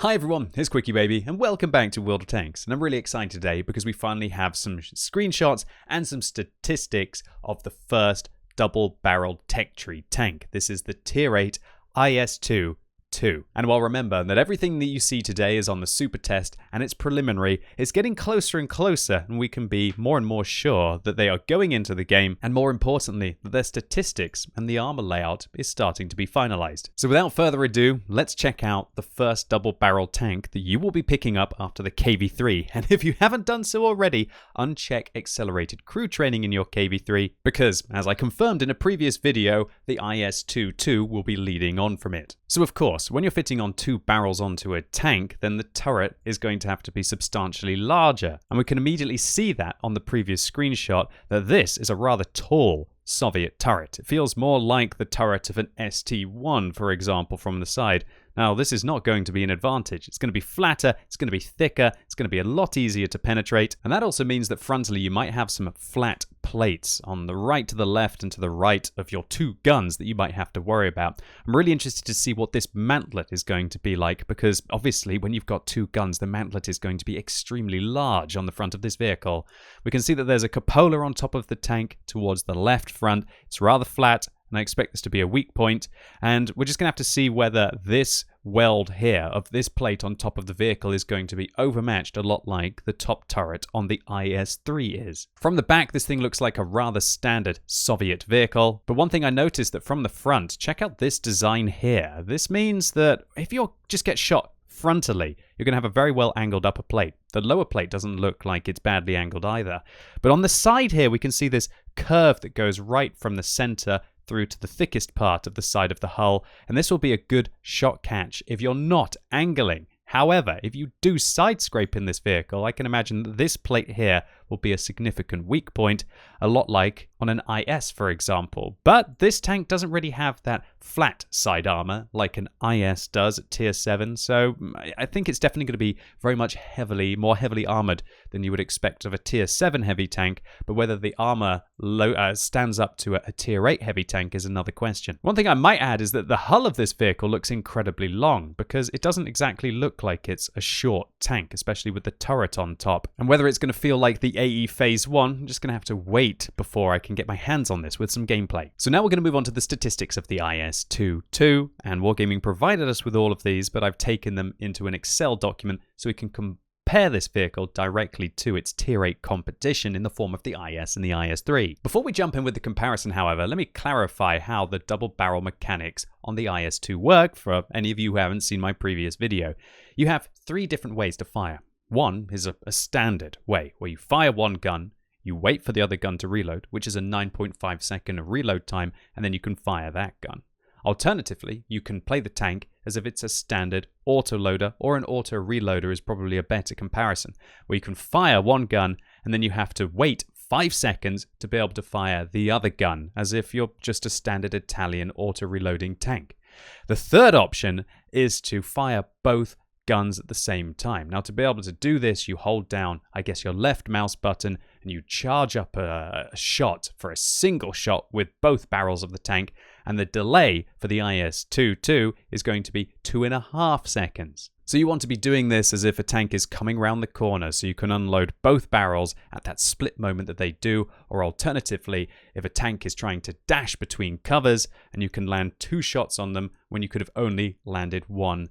Hi everyone, it's QuickyBaby and welcome back to World of Tanks. And I'm really excited today because we finally have some screenshots and some statistics of the first double-barreled tech tree tank. This is the Tier 8 IS-2-II. And while remember that everything that you see today is on the super test and it's preliminary, it's getting closer and closer and we can be more and more sure that they are going into the game and more importantly that their statistics and the armor layout is starting to be finalized. So without further ado, let's check out the first double-barrel tank that you will be picking up after the KV3. And if you haven't done so already, uncheck accelerated crew training in your KV3 because, as I confirmed in a previous video, the IS-2-II will be leading on from it. So of course, when you're fitting on two barrels onto a tank, then the turret is going to have to be substantially larger. And we can immediately see that on the previous screenshot that this is a rather tall Soviet turret. It feels more like the turret of an ST-I, for example, from the side. Now, this is not going to be an advantage. It's going to be flatter, it's going to be thicker, it's going to be a lot easier to penetrate, and that also means that frontally you might have some flat plates on the right to the left and to the right of your two guns that you might have to worry about. I'm really interested to see what this mantlet is going to be like because obviously when you've got two guns, the mantlet is going to be extremely large on the front of this vehicle. We can see that there's a cupola on top of the tank towards the left front. It's rather flat, and I expect this to be a weak point, and we're just going to have to see whether this weld here of this plate on top of the vehicle is going to be overmatched a lot like the top turret on the IS-3 is. From the back, this thing looks like a rather standard Soviet vehicle, but one thing I noticed that from the front, check out this design here. This means that if you just get shot frontally, you're going to have a very well angled upper plate. The lower plate doesn't look like it's badly angled either. But on the side here, we can see this curve that goes right from the center through to the thickest part of the side of the hull, and this will be a good shot catch if you're not angling. However, if you do side scrape in this vehicle, I can imagine that this plate here will be a significant weak point, a lot like on an IS, for example. But this tank doesn't really have that flat side armor like an IS does at Tier 7, so I think it's definitely going to be very much more heavily armored than you would expect of a Tier 7 heavy tank, but whether the armor stands up to a Tier 8 heavy tank is another question. One thing I might add is that the hull of this vehicle looks incredibly long, because it doesn't exactly look like it's a short tank, especially with the turret on top. And whether it's going to feel like the AE Phase 1, I'm just going to have to wait before I can get my hands on this with some gameplay. So now we're going to move on to the statistics of the IS-2-II, and Wargaming provided us with all of these, but I've taken them into an Excel document so we can compare this vehicle directly to its Tier 8 competition in the form of the IS and the IS-3. Before we jump in with the comparison, however, let me clarify how the double barrel mechanics on the IS-2 work for any of you who haven't seen my previous video. You have three different ways to fire. One is a standard way where you fire one gun, you wait for the other gun to reload, which is a 9.5 second reload time, and then you can fire that gun. Alternatively, you can play the tank as if it's a standard auto-loader, or an auto-reloader is probably a better comparison, where you can fire one gun and then you have to wait 5 seconds to be able to fire the other gun, as if you're just a standard Italian auto-reloading tank. The third option is to fire both guns at the same time. Now, to be able to do this, you hold down, I guess, your left mouse button and you charge up a shot for a single shot with both barrels of the tank, and the delay for the IS-2-II is going to be 2.5 seconds. So you want to be doing this as if a tank is coming around the corner so you can unload both barrels at that split moment that they do, or alternatively, if a tank is trying to dash between covers and you can land 2 shots on them when you could have only landed one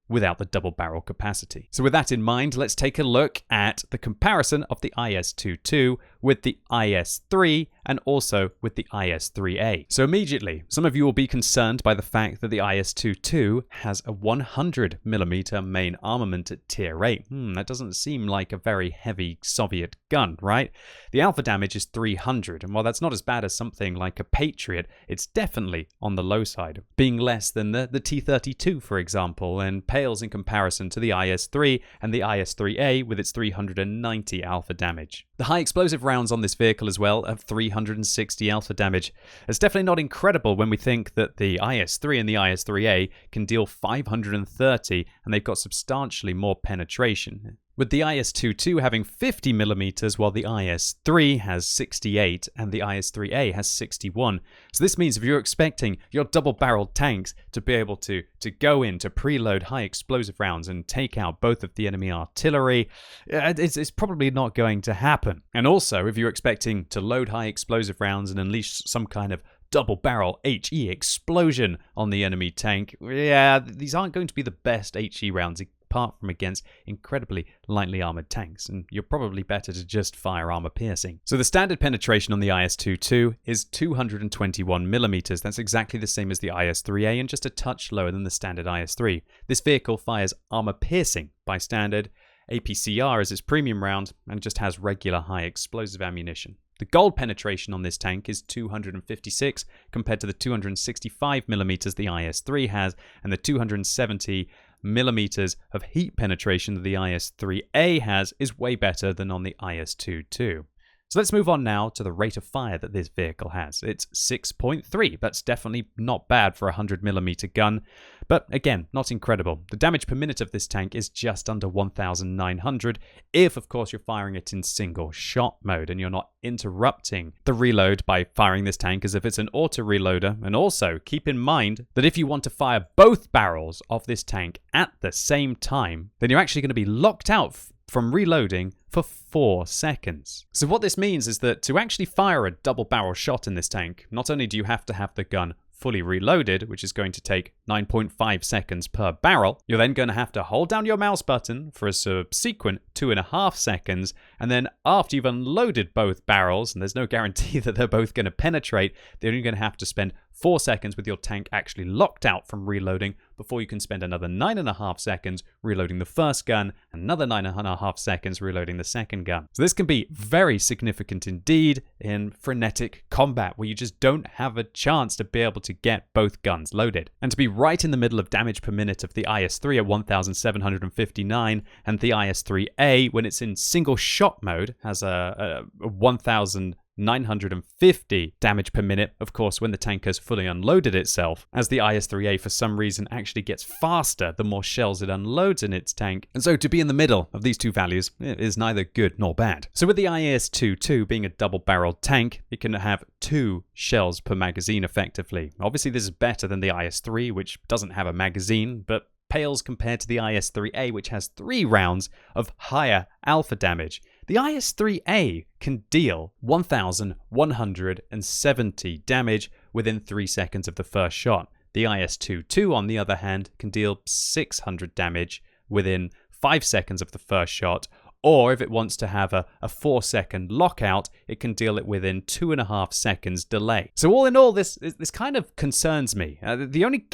without the double barrel capacity. So with that in mind, let's take a look at the comparison of the IS-2-II with the IS-3 and also with the IS-3A. So immediately, some of you will be concerned by the fact that the IS-2-II has a 100mm main armament at Tier 8. That doesn't seem like a very heavy Soviet gun, right? The alpha damage is 300, and while that's not as bad as something like a Patriot, it's definitely on the low side, being less than the T-32, for example, and pales in comparison to the IS-3 and the IS-3A with its 390 alpha damage. The high explosive rounds on this vehicle as well have 360 alpha damage. It's definitely not incredible when we think that the IS-3 and the IS-3A can deal 530 and they've got substantially more penetration. with the IS-2-II having 50mm while the IS-3 has 68 and the IS-3A has 61. So this means if you're expecting your double-barreled tanks to be able to go in to preload high explosive rounds and take out both of the enemy artillery, it's probably not going to happen. And also, if you're expecting to load high explosive rounds and unleash some kind of double barrel HE explosion on the enemy tank, yeah, these aren't going to be the best HE rounds apart from against incredibly lightly armored tanks, and you're probably better to just fire armor piercing. So the standard penetration on the IS-2-II is 221mm. That's exactly the same as the IS-3A and just a touch lower than the standard IS-3. This vehicle fires armor piercing by standard, APCR is its premium round, and just has regular high explosive ammunition. The gold penetration on this tank is 256 compared to the 265mm the IS-3 has, and the 270mm of heat penetration that the IS-3A has is way better than on the IS-2-II. So let's move on now to the rate of fire that this vehicle has. It's 6.3. That's definitely not bad for a 100mm gun, but again, not incredible. The damage per minute of this tank is just under 1,900 if, of course, you're firing it in single shot mode and you're not interrupting the reload by firing this tank as if it's an auto reloader. And also keep in mind that if you want to fire both barrels of this tank at the same time, then you're actually going to be locked out from reloading for 4 seconds. So what this means is that to actually fire a double barrel shot in this tank, not only do you have to have the gun fully reloaded, which is going to take 9.5 seconds per barrel, you're then going to have to hold down your mouse button for a subsequent 2.5 seconds, and then after you've unloaded both barrels, and there's no guarantee that they're both going to penetrate, they're only going to have to spend 4 seconds with your tank actually locked out from reloading before you can spend another 9.5 seconds reloading the first gun, another 9.5 seconds reloading the second gun. So this can be very significant indeed in frenetic combat where you just don't have a chance to be able to get both guns loaded. And to be right in the middle of damage per minute of the IS-3 at 1,759 and the IS-3A when it's in single shot mode has a 1,950 damage per minute, of course, when the tank has fully unloaded itself, as the IS-3A for some reason actually gets faster the more shells it unloads in its tank. And so to be in the middle of these two values is neither good nor bad. So with the IS-2-II being a double-barreled tank, it can have 2 shells per magazine effectively. Obviously this is better than the IS-3, which doesn't have a magazine, but pales compared to the IS-3A, which has 3 rounds of higher alpha damage. The IS-3A can deal 1,170 damage within 3 seconds of the first shot. The IS-2-II, on the other hand, can deal 600 damage within 5 seconds of the first shot, or if it wants to have a 4-second lockout, it can deal it within 2.5 seconds delay. So all in all, this kind of concerns me. The only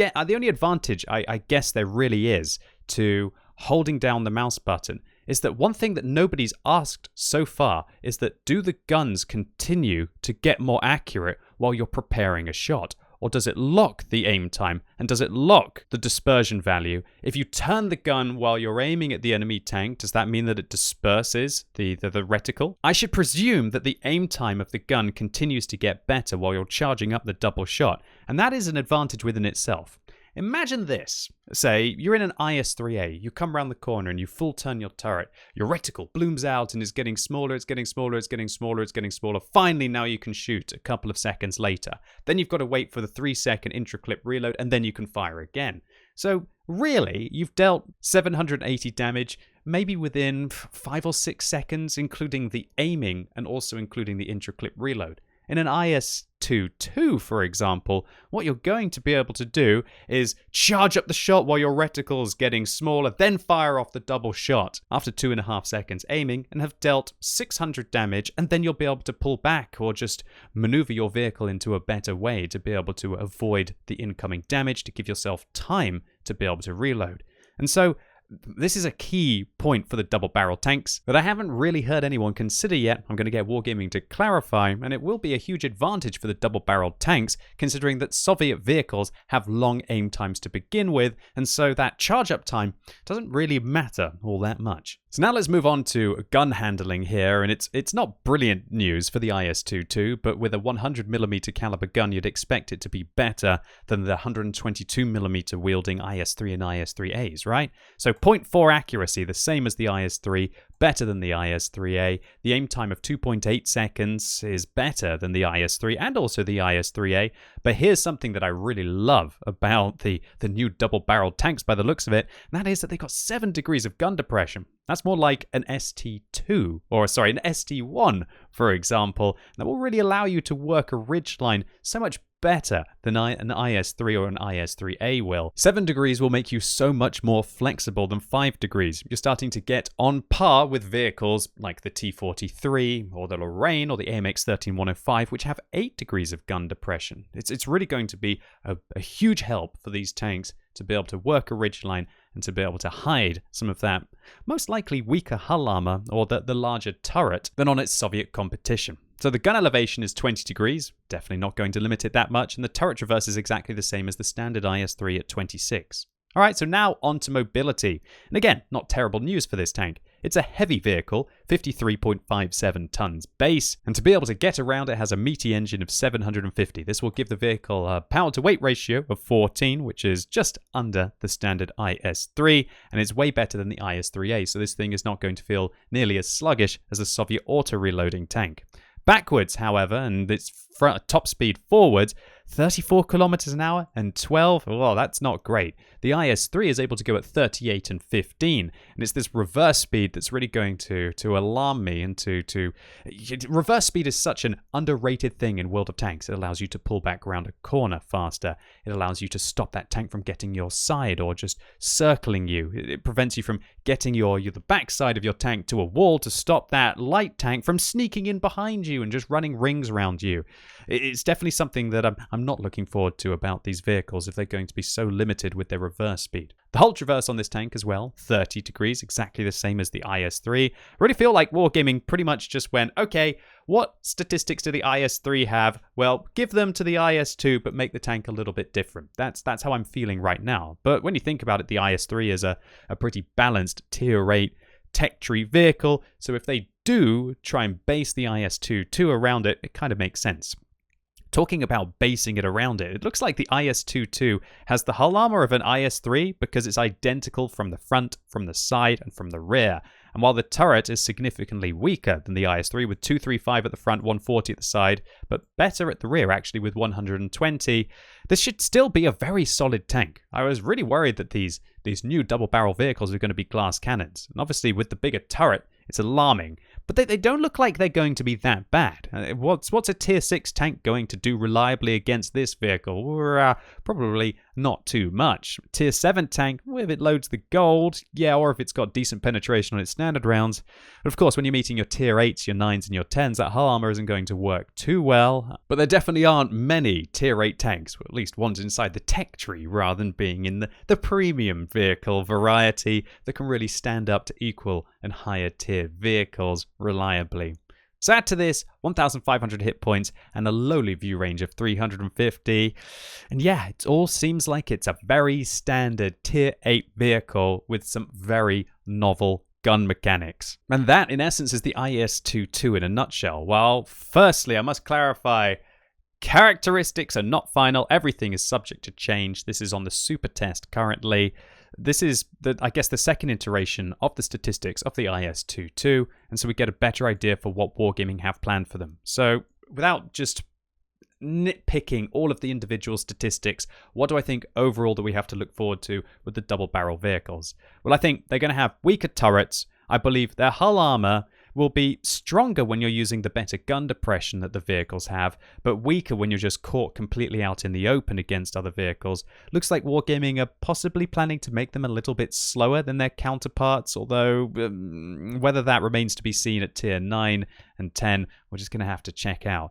advantage I guess there really is to holding down the mouse button is that one thing that nobody's asked so far is that do the guns continue to get more accurate while you're preparing a shot? Or does it lock the aim time? And does it lock the dispersion value? If you turn the gun while you're aiming at the enemy tank, does that mean that it disperses the reticle? I should presume that the aim time of the gun continues to get better while you're charging up the double shot. And that is an advantage within itself. Imagine this. Say, you're in an IS-3A, you come around the corner and you full turn your turret. Your reticle blooms out and is getting smaller, it's getting smaller, it's getting smaller, it's getting smaller. Finally, now you can shoot a couple of seconds later. Then you've got to wait for the 3-second intra-clip reload and then you can fire again. So really, you've dealt 780 damage, maybe within 5 or 6 seconds, including the aiming and also including the intra-clip reload. In an IS-2-II, for example, what you're going to be able to do is charge up the shot while your reticle is getting smaller, then fire off the double shot after 2.5 seconds aiming and have dealt 600 damage, and then you'll be able to pull back or just maneuver your vehicle into a better way to be able to avoid the incoming damage, to give yourself time to be able to reload. And so this is a key point for the double-barrel tanks that I haven't really heard anyone consider yet. I'm going to get Wargaming to clarify, and it will be a huge advantage for the double-barreled tanks, considering that Soviet vehicles have long aim times to begin with, and so that charge-up time doesn't really matter all that much. So now let's move on to gun handling here, and it's not brilliant news for the IS-2-II, but with a 100mm caliber gun, you'd expect it to be better than the 122mm wielding IS-3 and IS-3As, right? So 0.4 accuracy, the same as the IS-3, better than the IS-3A. The aim time of 2.8 seconds is better than the IS-3 and also the IS-3A. But here's something that I really love about the new double-barreled tanks by the looks of it, and that is that they've got 7 degrees of gun depression. That's more like an ST2, or sorry, an ST1, for example. That will really allow you to work a ridgeline so much better than an IS-3 or an IS-3A will. 7 degrees will make you so much more flexible than 5 degrees. You're starting to get on par with vehicles like the T-43 or the Lorraine or the AMX-13-105, which have 8 degrees of gun depression. It's really going to be a huge help for these tanks to be able to work a ridgeline and to be able to hide some of that most likely weaker hull armor or the larger turret than on its Soviet competition. So the gun elevation is 20 degrees, definitely not going to limit it that much, and the turret traverse is exactly the same as the standard IS-3 at 26. Alright, so now on to mobility. And again, not terrible news for this tank. It's a heavy vehicle, 53.57 tons base, and to be able to get around it has a meaty engine of 750. This will give the vehicle a power-to-weight ratio of 14, which is just under the standard IS-3, and it's way better than the IS-3A, so this thing is not going to feel nearly as sluggish as a Soviet auto-reloading tank. Backwards, however, and its top speed forwards, 34 kilometers an hour and 12. Well, that's not great. The IS-3 is able to go at 38 and 15, and it's this reverse speed that's really going to alarm me. And reverse speed is such an underrated thing in World of Tanks. It allows you to pull back around a corner faster. It allows you to stop that tank from getting your side or just circling you. It prevents you from getting the backside of your tank to a wall to stop that light tank from sneaking in behind you and just running rings around you. It's definitely something that I'm not looking forward to about these vehicles if they're going to be so limited with their reverse speed. The hull traverse on this tank as well, 30 degrees, exactly the same as the IS-3. I really feel like Wargaming pretty much just went, okay, what statistics do the IS-3 have? Well, give them to the IS-2, but make the tank a little bit different. That's how I'm feeling right now. But when you think about it, the IS-3 is a pretty balanced tier 8 tech tree vehicle, so if they do try and base the IS-2-II around it, it kind of makes sense. Talking about basing it around it, it looks like the IS-2-II has the hull armor of an IS-3 because it's identical from the front, from the side, and from the rear. And while the turret is significantly weaker than the IS-3 with 235 at the front, 140 at the side, but better at the rear actually with 120, this should still be a very solid tank. I was really worried that these new double-barrel vehicles are going to be glass cannons. And obviously with the bigger turret, it's alarming. But they don't look like they're going to be that bad. What's a tier 6 tank going to do reliably against this vehicle? Probably not too much. Tier 7 tank, if it loads the gold, yeah, or if it's got decent penetration on its standard rounds. But of course, when you're meeting your tier 8s, your 9s, and your 10s, that hull armor isn't going to work too well. But there definitely aren't many tier 8 tanks, or at least ones inside the tech tree, rather than being in the premium vehicle variety that can really stand up to equal and higher tier vehicles reliably. So add to this 1,500 hit points and a lowly view range of 350. And yeah, it all seems like it's a very standard tier 8 vehicle with some very novel gun mechanics. And that, in essence, is the IS-2-II in a nutshell. Well, firstly, I must clarify, characteristics are not final. Everything is subject to change. This is on the super test currently. This is, I guess, the second iteration of the statistics of the IS-2-II, and so we get a better idea for what Wargaming have planned for them. So without just nitpicking all of the individual statistics, what do I think overall that we have to look forward to with the double-barrel vehicles? Well, I think they're going to have weaker turrets. I believe their hull armor will be stronger when you're using the better gun depression that the vehicles have, but weaker when you're just caught completely out in the open against other vehicles. Looks like Wargaming are possibly planning to make them a little bit slower than their counterparts, although whether that remains to be seen at tier 9 and 10, we're just going to have to check out.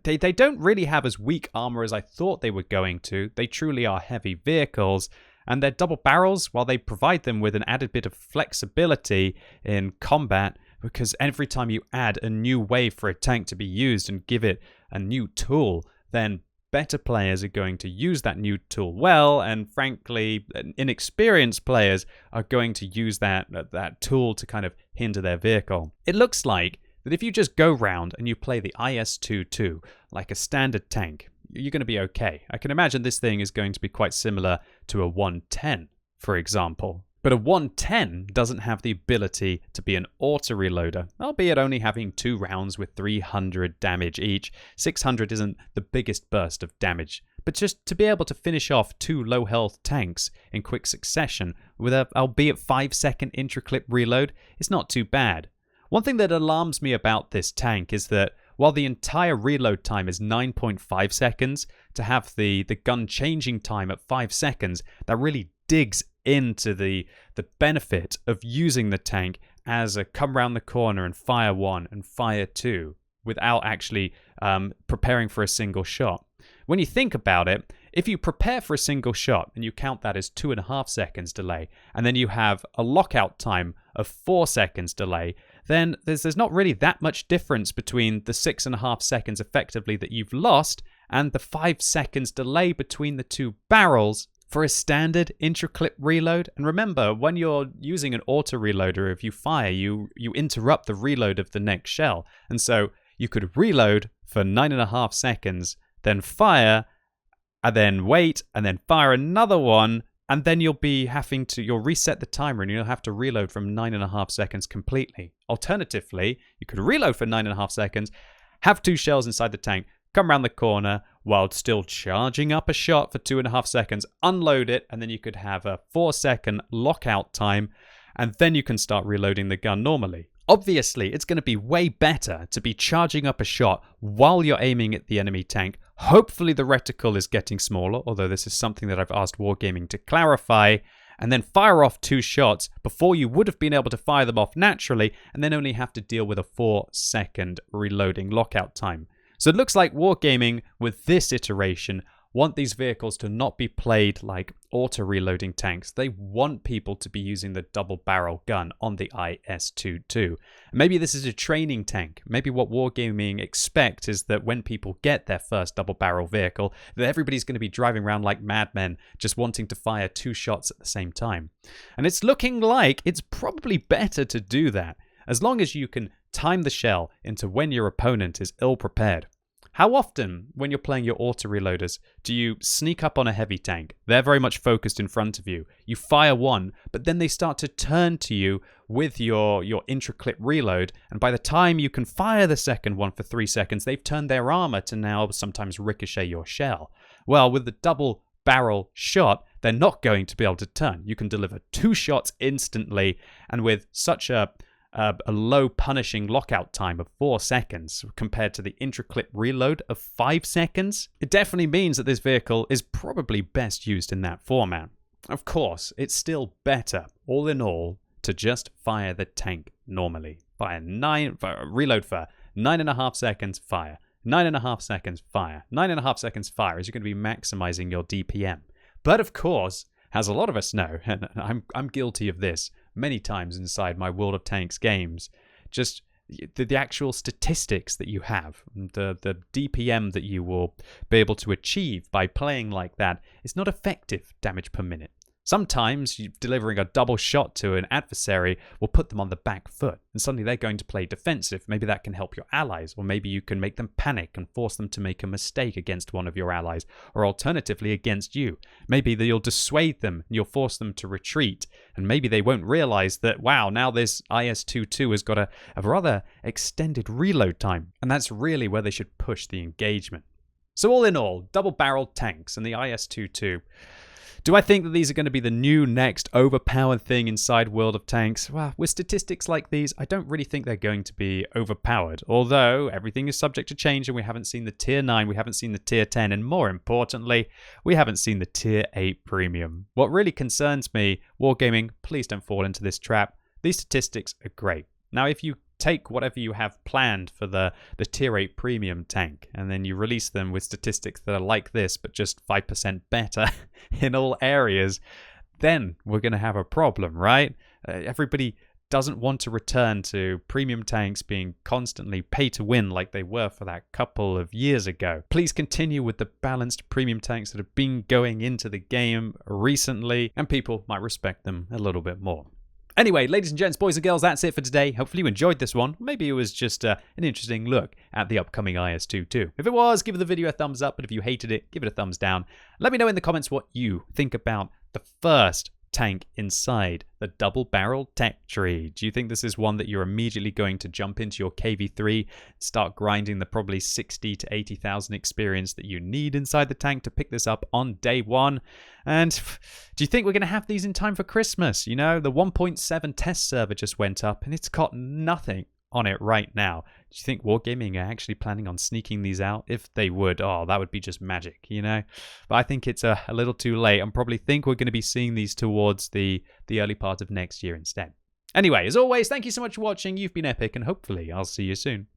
They don't really have as weak armor as I thought they were going to. They truly are heavy vehicles. And their double barrels, while they provide them with an added bit of flexibility in combat, because every time you add a new way for a tank to be used and give it a new tool, then better players are going to use that new tool well, and frankly, inexperienced players are going to use that tool to kind of hinder their vehicle. It looks like that if you just go round and you play the IS-2-II like a standard tank, you're going to be okay. I can imagine this thing is going to be quite similar to a 110, for example. But a 110 doesn't have the ability to be an auto-reloader, albeit only having 2 rounds with 300 damage each. 600 isn't the biggest burst of damage, but just to be able to finish off 2 low-health tanks in quick succession with a, albeit 5-second intra-clip reload, is not too bad. One thing that alarms me about this tank is that while the entire reload time is 9.5 seconds, to have the gun changing time at 5 seconds, that really digs into the benefit of using the tank as a come round the corner and fire 1 and fire 2 without actually preparing for a single shot. When you think about it, if you prepare for a single shot and you count that as 2.5 seconds delay, and then you have a lockout time of 4 seconds delay, then there's not really that much difference between the 6.5 seconds effectively that you've lost and the 5 seconds delay between the 2 barrels for a standard intra-clip reload. And remember, when you're using an auto-reloader, if you fire, you interrupt the reload of the next shell. And so you could reload for 9.5 seconds, then fire, and then wait, and then fire another one, and then you'll reset the timer and you'll have to reload from 9.5 seconds completely. Alternatively, you could reload for 9.5 seconds, have 2 shells inside the tank, come around the corner while still charging up a shot for 2.5 seconds, unload it, and then you could have a 4-second lockout time, and then you can start reloading the gun normally. Obviously, it's going to be way better to be charging up a shot while you're aiming at the enemy tank. Hopefully the reticle is getting smaller, although this is something that I've asked Wargaming to clarify, and then fire off 2 shots before you would have been able to fire them off naturally, and then only have to deal with a 4-second reloading lockout time. So it looks like Wargaming, with this iteration, want these vehicles to not be played like auto-reloading tanks. They want people to be using the double-barrel gun on the IS-2-II. Maybe this is a training tank. Maybe what Wargaming expect is that when people get their first double-barrel vehicle, that everybody's going to be driving around like madmen, just wanting to fire 2 shots at the same time. And it's looking like it's probably better to do that, as long as you can time the shell into when your opponent is ill-prepared. How often, when you're playing your auto-reloaders, do you sneak up on a heavy tank? They're very much focused in front of you. You fire 1, but then they start to turn to you with your intra-clip reload, and by the time you can fire the second one for 3 seconds, they've turned their armor to now sometimes ricochet your shell. Well, with the double-barrel shot, they're not going to be able to turn. You can deliver 2 shots instantly, and with such a low punishing lockout time of 4 seconds compared to the intra-clip reload of 5 seconds, it definitely means that this vehicle is probably best used in that format. Of course, it's still better, all in all, to just fire the tank normally. Reload for 9.5 seconds, fire. 9.5 seconds, fire. 9.5 seconds, fire, as you're going to be maximizing your DPM. But of course, as a lot of us know, and I'm guilty of this many times inside my World of Tanks games, just the actual statistics that you have, the DPM that you will be able to achieve by playing like that is not effective damage per minute. Sometimes delivering a double shot to an adversary will put them on the back foot, and suddenly they're going to play defensive. Maybe that can help your allies, or maybe you can make them panic and force them to make a mistake against one of your allies, or alternatively against you. Maybe you'll dissuade them and you'll force them to retreat, and maybe they won't realize that, wow, now this IS-2-II has got a rather extended reload time, and that's really where they should push the engagement. So all in all, double-barreled tanks and the IS-2-II. Do I think that these are going to be the new next overpowered thing inside World of Tanks? Well, with statistics like these, I don't really think they're going to be overpowered. Although, everything is subject to change and we haven't seen the Tier 9, we haven't seen the Tier 10, and more importantly, we haven't seen the Tier 8 Premium. What really concerns me, Wargaming, please don't fall into this trap. These statistics are great. Now, if you take whatever you have planned for the Tier 8 Premium tank, and then you release them with statistics that are like this, but just 5% better in all areas, then we're going to have a problem, right? Everybody doesn't want to return to premium tanks being constantly pay to win like they were for that couple of years ago. Please continue with the balanced premium tanks that have been going into the game recently, and people might respect them a little bit more. Anyway, ladies and gents, boys and girls, that's it for today. Hopefully you enjoyed this one. Maybe it was just an interesting look at the upcoming IS-2-II. If it was, give the video a thumbs up, but if you hated it, give it a thumbs down. Let me know in the comments what you think about the first tank inside the double-barrel tech tree. Do you think this is one that you're immediately going to jump into your KV3, start grinding the probably 60 to 80,000 experience that you need inside the tank to pick this up on day one? And do you think we're going to have these in time for Christmas? You know, the 1.7 test server just went up and it's got nothing on it right now. Do you think Wargaming are actually planning on sneaking these out? If they would, oh, that would be just magic, you know? But I think it's a little too late, and probably think we're going to be seeing these towards the early part of next year instead. Anyway, as always, thank you so much for watching. You've been epic, and hopefully I'll see you soon.